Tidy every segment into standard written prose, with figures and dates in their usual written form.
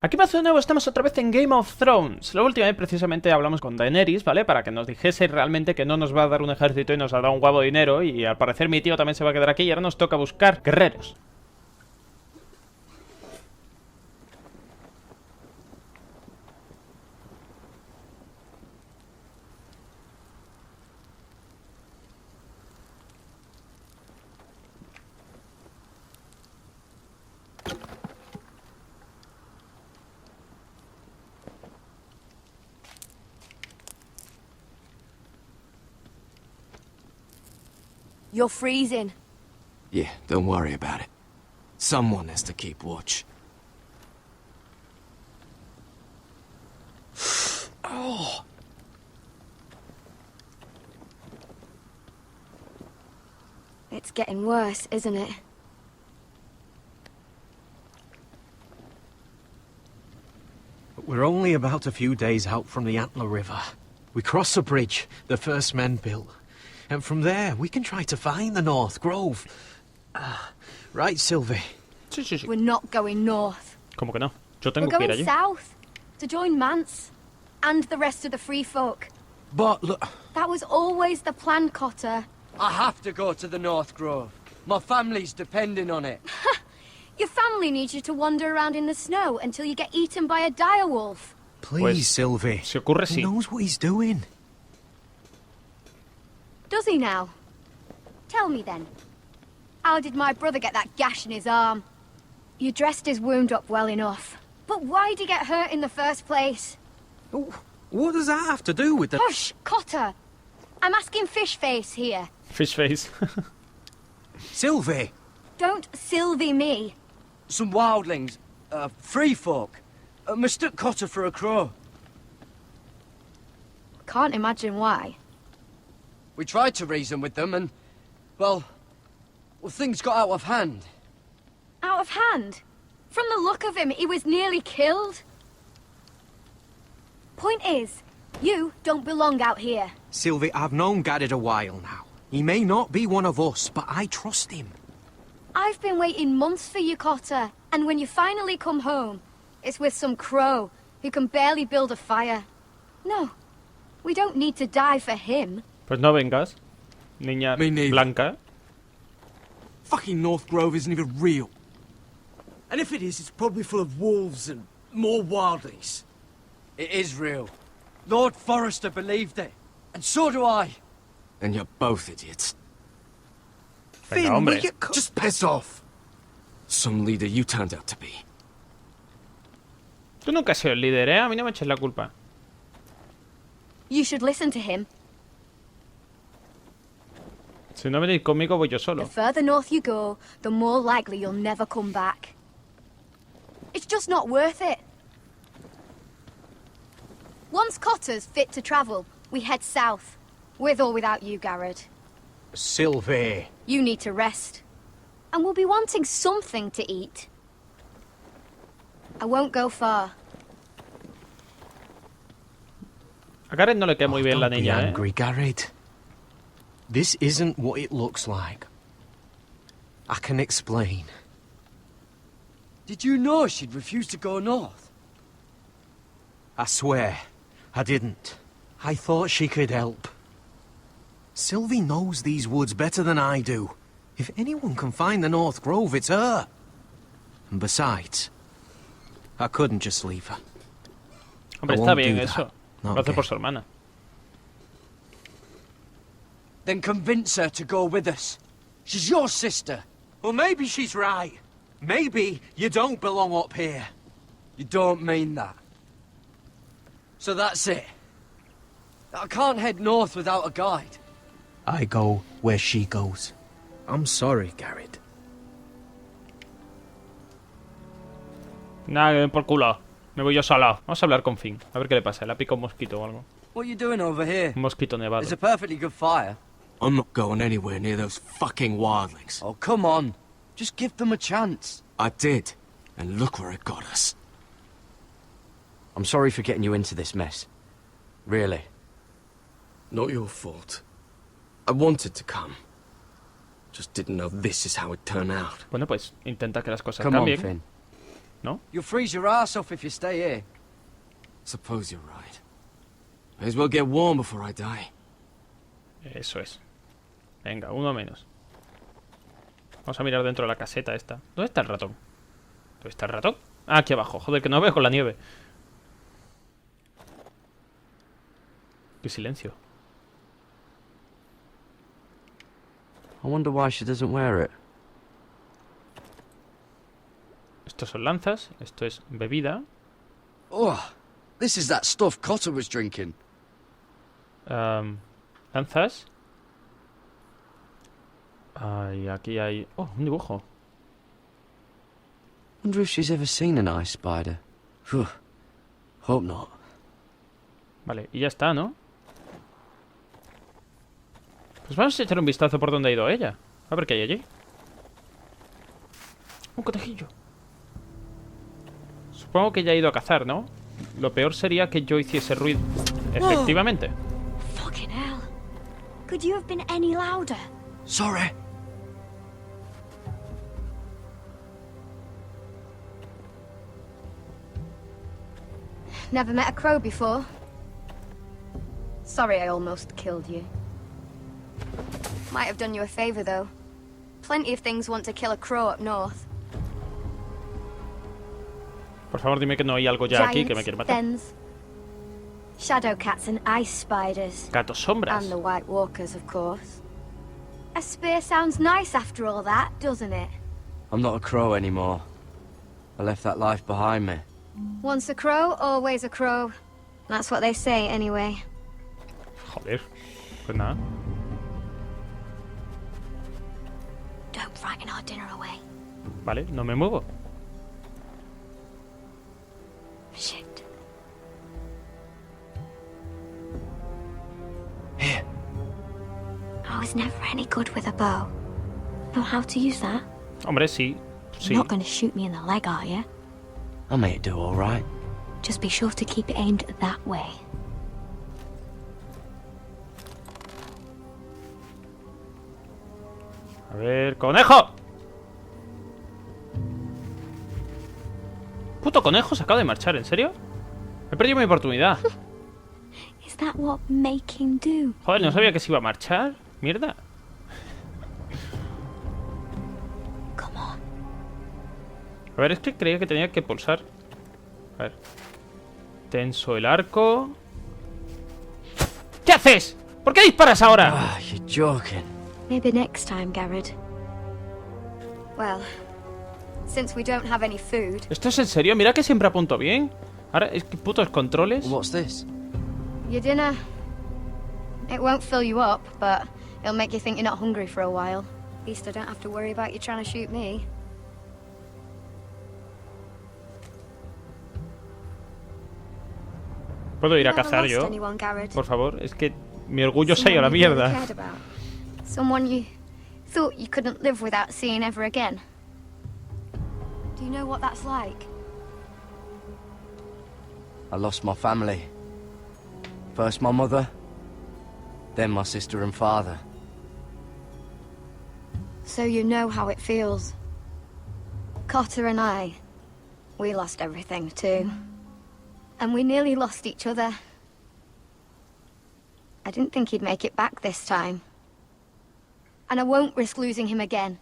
Aquí Mazu de nuevo, estamos otra vez en Game of Thrones. La última vez precisamente hablamos con Daenerys, ¿vale? Para que nos dijese realmente que no nos va a dar un ejército y nos ha dado un huevo de dinero. Y al parecer mi tío también se va a quedar aquí y ahora nos toca buscar guerreros. You're freezing. Yeah, don't worry about it. Someone has to keep watch. Oh. It's getting worse, isn't it? We're only about a few days out from the Antler River. We cross a bridge the first men built. And from there, we can try to find the North Grove. Right, Sylvie? Sí, sí, sí. We're not going north. ¿Cómo que no? Yo tengo We're que ir going allí. south to join Mance and the rest of the free folk. But look... That was always the plan, Cotter. I have to go to the North Grove. My family's depending on it. Your family needs you to wander around in the snow until you get eaten by a direwolf. Please, Pues, Sylvie. si ocurre, He sí. knows what he's doing. Does he now? Tell me then. How did my brother get that gash in his arm? You dressed his wound up well enough. But why'd he get hurt in the first place? Oh, what does that have to do with the... Hush, Cotter! I'm asking Fishface here. Fish face. Sylvie! Don't Sylvie me. Some wildlings, free folk, mistook Cotter for a crow. Can't imagine why. We tried to reason with them and, well, things got out of hand. Out of hand? From the look of him, he was nearly killed. Point is, you don't belong out here. Sylvie, I've known Garrett a while now. He may not be one of us, but I trust him. I've been waiting months for you, Cotter, and when you finally come home, it's with some crow who can barely build a fire. No, we don't need to die for him. Pues no vengas, niña Me neither. blanca. Fucking North Grove isn't even real. And if it is, it's probably full of wolves and more wildlings. It is real. Lord Forrester believed it, and so do I. And you're both idiots. Venga, hombre. Just piss off. Some leader you turned out to be. Tú nunca has sido el líder, ¿eh? A mí no me eches la culpa. You should listen to him. Si no venís conmigo, voy yo The solo. further north you go, the more likely you'll never come back. It's just not worth it. Once Cotter's fit to travel, we head south. With or without you, Garrett. Sylvie. You need to rest. And we'll be wanting something to eat. I won't go far. A Gareth no le queda muy bien la Don't be niña, ¿eh? angry, Garrett. This isn't what it looks like. I can explain. Did you know she'd refused to go north? I swear, I didn't. I thought she could help. Sylvie knows these woods better than I do. If anyone can find the North Grove, it's her. And besides, I couldn't just leave her. Hombre, I está won't bien do eso. that. Lo hace Okay. por su hermana. Then convince her to go with us. She's your sister. Well, maybe she's right. Maybe you don't belong up here. You don't mean that. So that's it. I can't head north without a guide. I go where she goes. I'm sorry, Garrett. Nada, que den por culo. Me voy yo solo. Vamos a hablar con Finn. A ver qué le pasa. Le ha picado un mosquito o algo. What are you doing over here? Un mosquito nevado. There's a perfectly good fire. I'm not going anywhere near those fucking wildlings. Oh, come on. Just give them a chance. I did. And look where it got us. I'm sorry for getting you into this mess. Really. Not your fault. I wanted to come. Just didn't know this is how it turned out. Bueno, pues intenta que las cosas Come on, cambien. Finn. ¿no? You'll freeze your ass off if you stay here. Suppose you're right. May as well get warm before I die. Eso es. Venga, uno menos. Vamos a mirar dentro de la caseta esta. ¿Dónde está el ratón? ¿Dónde está el ratón? Ah, aquí abajo. Joder, que no veo con la nieve. Qué silencio. I wonder why she doesn't wear it. Estos son lanzas. Esto es bebida. Oh, this is that stuff Cotter was drinking. Lanzas. Y aquí hay... Oh, un dibujo. Wonder if she's ever seen an ice spider. Phew. Hope not. Vale, y ya está, ¿no? Pues vamos a echar un vistazo por donde ha ido ella. A ver qué hay allí. Un conejillo. Supongo que ella ha ido a cazar, ¿no? Lo peor sería que yo hiciese ruido. Efectivamente. Fucking hell. Could you have been any louder? Sorry. Never met a crow before. Sorry I almost killed you. Might have done you a favor, though. Plenty of things want to kill a crow up north. Por favor, dime que no hay algo ya aquí que me quiere matar. Dens, shadow cats and ice spiders. Gatos sombras. And the White Walkers, of course. A spear sounds nice after all that, doesn't it? I'm not a crow anymore. I left that life behind me. Once a crow, always a crow. That's what they say, anyway. Joder. Pues nada. Don't frighten our dinner away. Vale, no me muevo. Shit. Here. I was never any good with a bow. Know how to use that? Hombre, sí. Sí. You're not going to shoot me in the leg, are you? I may do all right. Just be sure to keep it aimed that way. A ver, ¡conejo! Puto conejo se acaba de marchar, ¿en serio? He perdido mi oportunidad. Is that what making do? Joder, no sabía que se iba a marchar. Mierda. Come on. A ver, es que creía que tenía que pulsar. A ver. Tenso el arco. ¿Qué haces? ¿Por qué disparas ahora? Ah, you're joking. Maybe next time, Garrett. Well, since we don't have any food. ¿Esto es en serio? Mira que siempre apunto bien. Ahora, es que putos controles. What's this? Your dinner. It won't fill you up, but it'll make you think you're not hungry for a while. At least I don't have to worry about you trying to shoot me. ¿Puedo ir a Never cazar lost yo? anyone, Garrett. Por favor, es que mi orgullo se ha ido a la Someone you really mierda. cared about. Someone you thought you couldn't live without seeing ever again. Do you know what that's like? I lost my family. First my mother, then my sister and father. So you know how it feels. Cotter and I, we lost everything too. And we nearly lost each other. I didn't think he'd make it back this time. And I won't risk losing him again.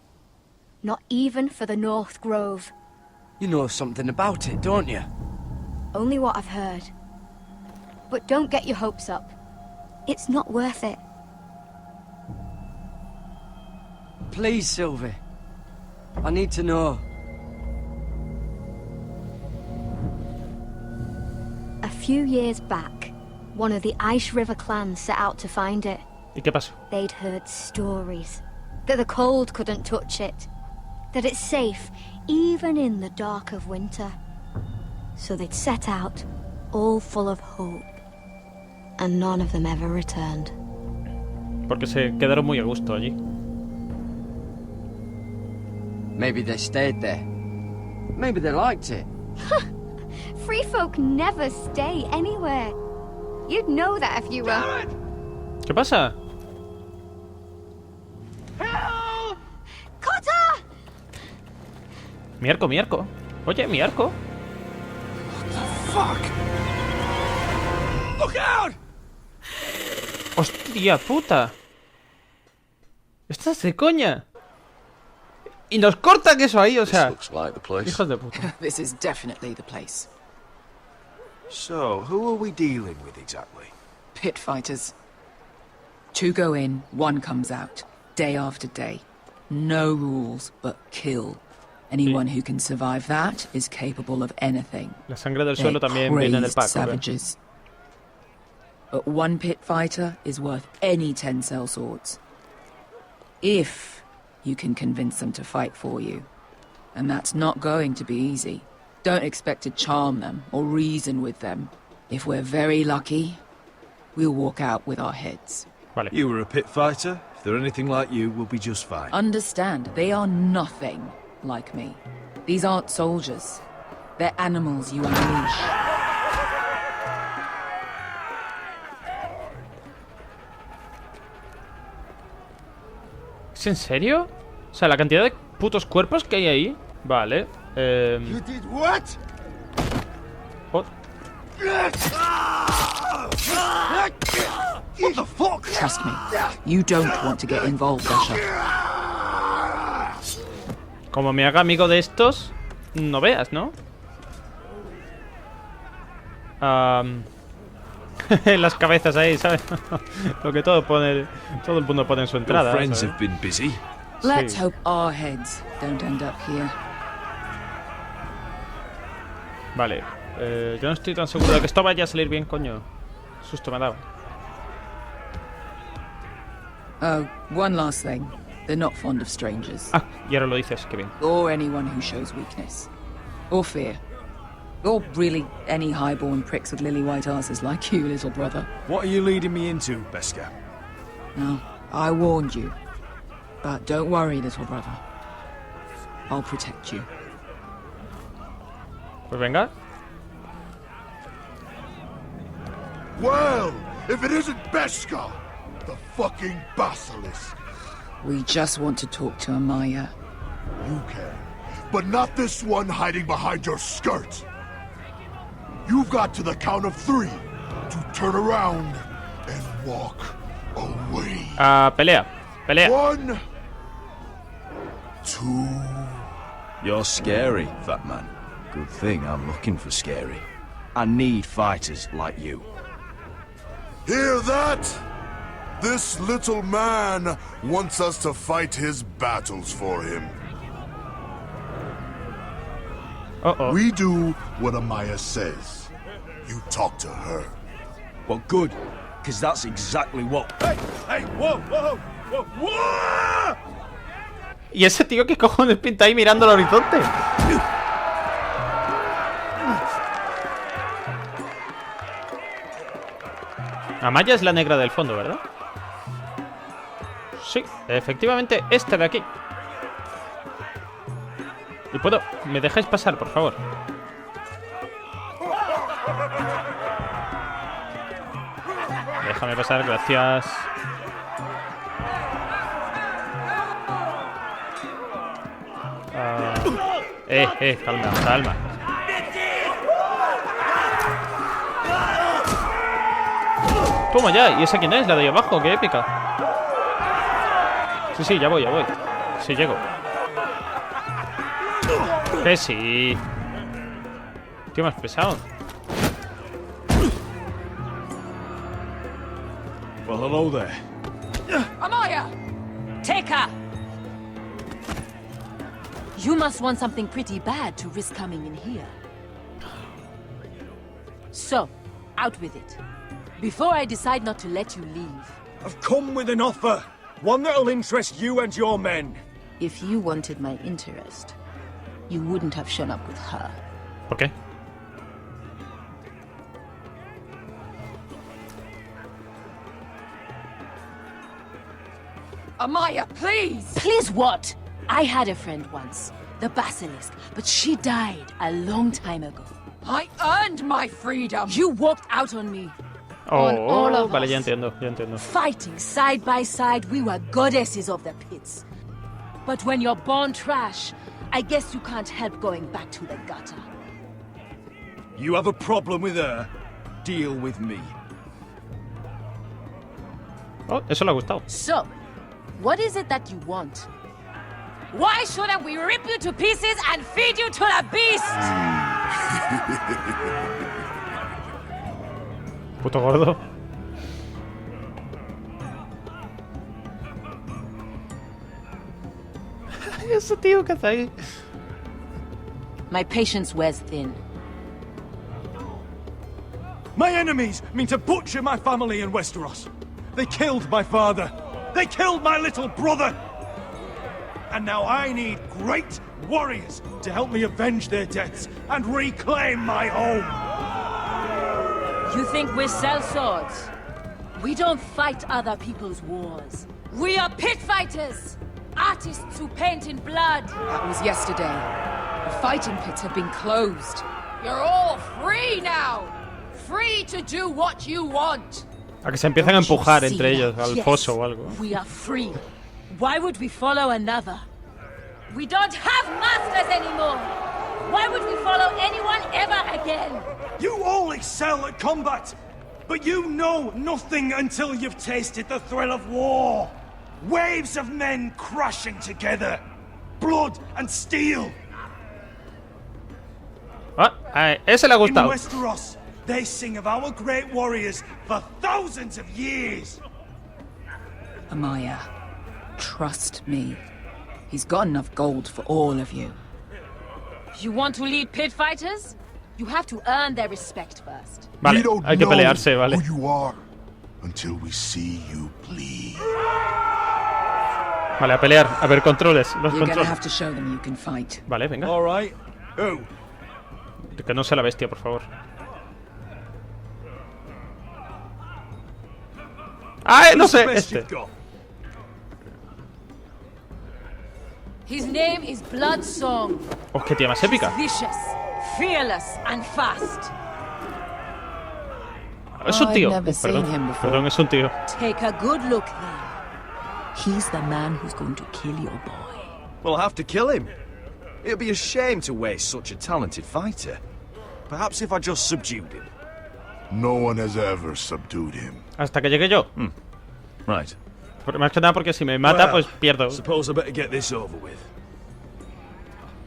Not even for the North Grove. You know something about it, don't you? Only what I've heard. But don't get your hopes up. It's not worth it. Please, Sylvie. I need to know. A few years back, one of the Ice River clans set out to find it. ¿Y qué pasó? They'd heard stories. That the cold couldn't touch it. That it's safe, even in the dark of winter. So they'd set out, all full of hope. And none of them ever returned. Porque se quedaron muy a gusto allí. Maybe they stayed there. Maybe they liked it. Free folk never stay anywhere. You'd know that if you were... ¿Qué pasa? Cotter! Mierco, mierco. Oye, mi arco. Fuck! Look out! ¡Hostia puta! ¡Estás de coña! Y nos cortan eso ahí, o sea... Hijos de puta. This is definitely the place. So, who are we dealing with exactly? Pit fighters. 2 go in, 1 comes out. Day after day. No rules, but kill. Anyone who can survive that is capable of anything. La sangre del suelo también viene del pack. Savages. But 1 pit fighter is worth any 10 cell swords. If you can convince them to fight for you. And that's not going to be easy. Don't expect to charm them or reason with them. If we're very lucky, we'll walk out with our heads. Vale. You were a pit fighter. If they're anything like you, we'll be just fine. Understand, they are nothing like me. These aren't soldiers. They're animals you unleash. ¿Es en serio? O sea, la cantidad de putos cuerpos que hay ahí. Vale. You did what? Oh, What the fuck? Trust me, you don't want to get involved, Usher. como me haga amigo de estos, no veas, ¿no? Las cabezas ahí, ¿sabes? Lo que todo el mundo pone en su entrada. Your friends ¿sabes? have been busy. Let's hope our heads don't end up here. Vale, yo no estoy tan seguro de que esto vaya a salir bien, coño. Susto me ha dado. Oh, one last thing. They're not fond of strangers. Ah, y ahora lo dices, qué bien. Or anyone who shows weakness. Or fear. Or really any highborn pricks with lily white asses like you, little brother. What are you leading me into, Beskar? No, I warned you. But don't worry, little brother. I'll protect you. Pues venga. Well, if it isn't Beskar, the fucking basilisk. We just want to talk to Amaya. You can, but not this one hiding behind your skirt. You've got to the count of 3 to turn around and walk away. Pelea. Pelea. 1, 2. You're scary, fat man. Good thing I'm looking for scary. I need fighters like you. Hear that? This little man wants us to fight his battles for him. Uh-oh. We do what Amaya says. You talk to her. Well, good, because that's exactly what... Hey, whoa, whoa, whoa, whoa! ¿Y ese tío qué cojones pinta ahí mirando al horizonte? Amaya es la negra del fondo, ¿verdad? Sí, efectivamente, esta de aquí. Y puedo... ¿Me dejáis pasar, por favor? Déjame pasar, gracias. Calma, calma. Toma ya, ¿y esa quién es? La de ahí abajo, qué épica. Sí, ya voy. Sí, llego. Que sí. Tío, más pesado. Well, hello there. Amaya! Take her! You must want something pretty bad to risk coming in here. So, out with it. Before I decide not to let you leave. I've come with an offer. One that'll interest you and your men. If you wanted my interest, you wouldn't have shown up with her. ¿Por qué? Amaya, please! Please what? I had a friend once, the basilisk, but she died a long time ago. I earned my freedom! You walked out on me. On all of vale, us. ya entiendo. Fighting side by side, we were goddesses of the pits. But when you're born trash I guess you can't help going back to the gutter. You have a problem with her? Deal with me. Oh, eso le ha gustado. So, what is it that you want? Why shouldn't we rip you to pieces and feed you to the beast? Puto gordo. Ese tío que hace ahí. My patience wears thin. My enemies mean to butcher my family in Westeros. They killed my father. They killed my little brother. And now I need great warriors to help me avenge their deaths and reclaim my home. You think we sell swords? We don't fight other people's wars. We are pit fighters! Artists who paint in blood! That was yesterday. The fighting pits have been closed. You're all free now! Free to do what you want! A que se empiezan a empujar entre ellos al foso o algo. We are free. Why would we follow another? We don't have masters anymore! Why would we follow anyone ever again? You all excel at combat, but you know nothing until you've tasted the thrill of war. Waves of men crashing together. Blood and steel. Ah, ese le ha In gustado. Westeros, they sing of our great warriors for thousands of years. Amaya, trust me. He's got enough gold for all of you. You want to lead pit fighters? You have to earn their respect first. Vale, We don't hay que know pelearse, vale. who you are until we see you bleed. Vale, a pelear. A ver, controles. Los You're gonna controles. have to show them you can fight. Vale, venga. All right. Who? Que no sea la bestia, por favor. ¡Ay, no sé! Este. His name is Bloodsong. Oh, qué tía más épica. Vicious, fearless, and fast. Es un I've tío. never seen Perdón, him before. perdón, es un tío. Take a good look then. He's the man who's going to kill your boy. We'll have to kill him. It'd be a shame to waste such a talented fighter. Perhaps if I just subdued him. No one has ever subdued him. Hasta que llegue yo. Right. Pero más que nada porque si me mata, pues pierdo. Suppose I better get this over with.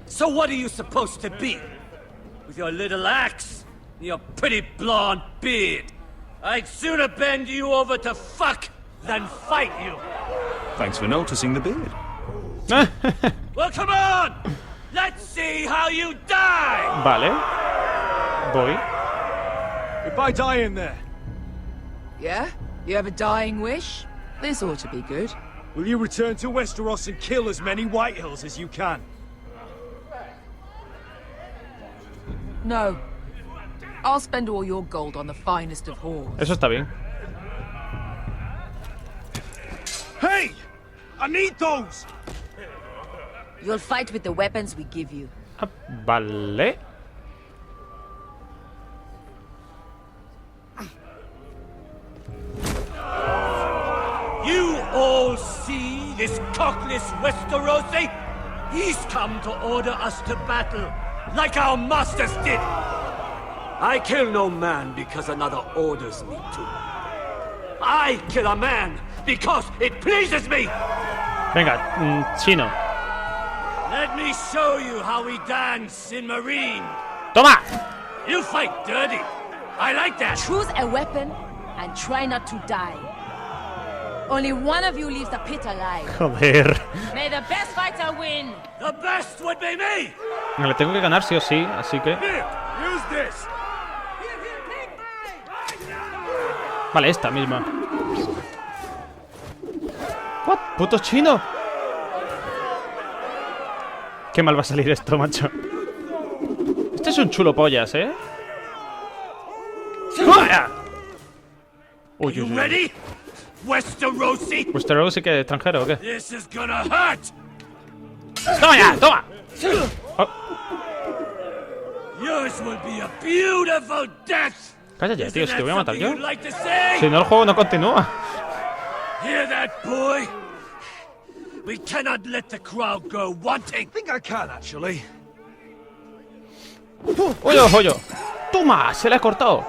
So what are you supposed to be? With your little axe and your pretty blonde beard? I'd sooner bend you over to fuck than fight you. Thanks for noticing the beard. Well, come on! Let's see how you die! Vale. Voy. If I die in there, Yeah? You have a dying wish? This ought to be good. will you return to Westeros and kill as many Whitehills as you can? No. I'll spend all your gold on the finest of whores. Eso está bien. Hey! I need those! You'll fight with the weapons we give you. Ah, vale. You all see this cockless Westerosi? He's come to order us to battle, like our masters did. I kill no man because another orders me to. I kill a man because it pleases me. Venga, chino. Let me show you how we dance in Marine. ¡Toma! You fight dirty. I like that. Choose a weapon and try not to die. Only one of you leaves the pit alive. Joder. May the best fighter win. The best would be me. Me le tengo que ganar sí o sí, así que... Here, use this! Vale, esta misma. ¿What? ¿Puto chino? Qué mal va a salir esto, macho. Este es un chulo pollas, ¿eh? ¡Vaya! Uy, You uy, uy. ready? Westerosi? ¿Vuestro sí que extranjero o qué? This is gonna hurt. ¡Toma ya! ¡Toma! Oh, Yours will be a beautiful death. calla ya, tío, si te voy a matar yo. You'd like to say? Si no, el juego no continúa. Hear that, boy? We cannot let the crowd go wanting. I think I can, actually. ¡Oyo, oyo! ¡Toma! ¡Se le ha cortado!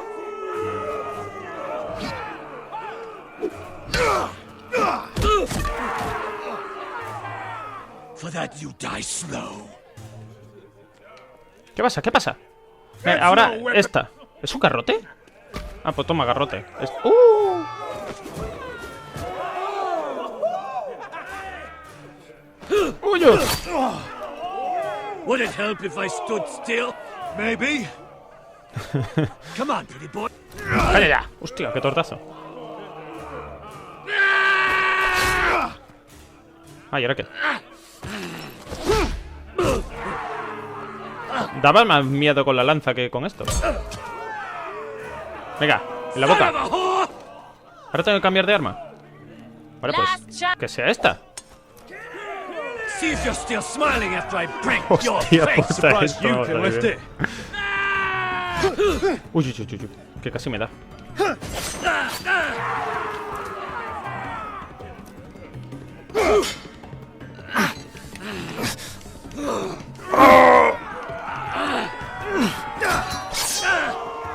For that you die slow. ¿Qué pasa? ¿Qué pasa? Ahora, esta. ¿Es un garrote? Ah, pues toma, garrote. ¡Uy! Would it help if I stood still? Maybe. Come on, pretty boy. ¡Vale ya! ¡Hostia, qué tortazo! Ah, ¿y ahora qué? Daba más miedo con la lanza que con esto. Venga, en la boca. Ahora tengo que cambiar de arma. Vale, pues que sea esta. See if you're still smiling after I break your Hostia face. puta, Surprised esto you vamos a can ver. lift it. Uy, uy, uy, uy, que casi me da.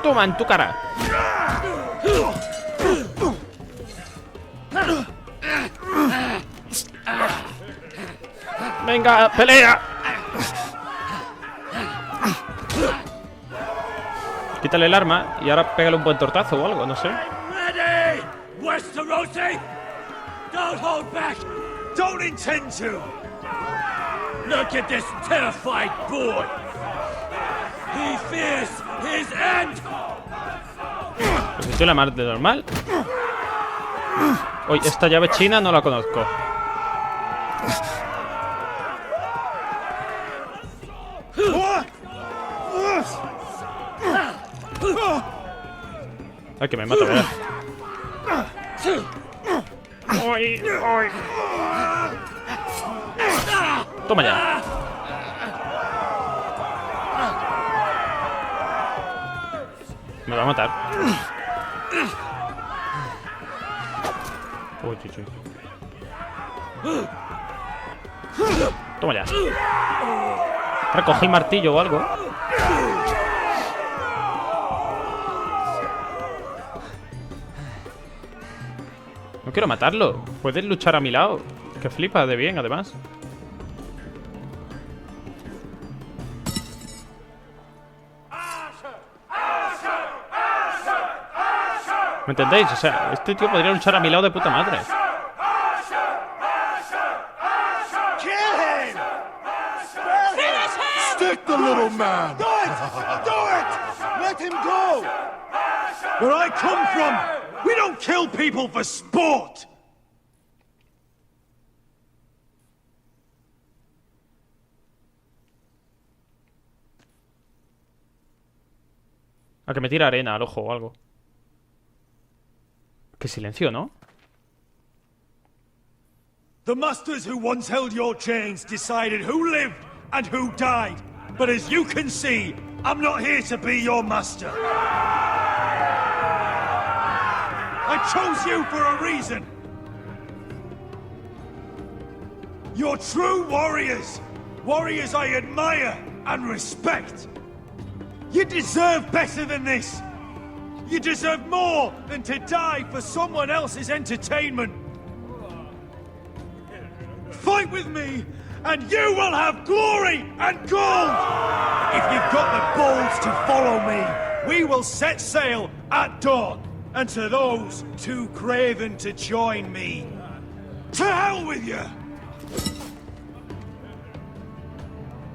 Toma en tu cara. Venga, pelea. Quítale el arma y ahora pégale un buen tortazo o algo, no sé. Ready, Westerosi! Don't hold back. Don't intend to. Look at this terrified boy. He fears his end. Pues estoy la mar de normal. Oye, esta llave china no la conozco. Ay, que me mata, ¿verdad? ¡Ay, ay! Toma ya. Me va a matar. Uy, uy, uy. Toma ya. Recogí martillo o algo. No quiero matarlo. Puedes luchar a mi lado. Que flipa de bien, además. ¿Me entendéis? O sea, este tío podría luchar a mi lado de puta madre. Stick the little man! Do it! Do it! Let him go! Where I come from, we don't kill people for sport! A que me tira arena al ojo o algo. Qué silencio, ¿no? The masters who once held your chains decided who lived and who died. But as you can see, I'm not here to be your master. I chose you for a reason. You're true warriors. Warriors I admire and respect. You deserve better than this. You deserve more than to die for someone else's entertainment. Fight with me, and you will have glory and gold! If you've got the balls to follow me, we will set sail at dawn. And to those too craven to join me, to hell with you!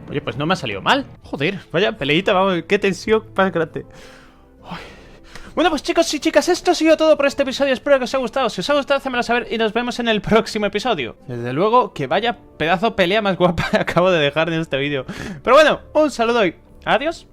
Oye, pues no me ha salido mal. Joder, vaya peleita, vamos, qué tensión más grande. Ay. Bueno, pues chicos y chicas, esto ha sido todo por este episodio. Espero que os haya gustado. Si os ha gustado, hacedmelo saber y nos vemos en el próximo episodio. Desde luego, que vaya pedazo pelea más guapa acabo de dejar en este vídeo. Pero bueno, un saludo y adiós.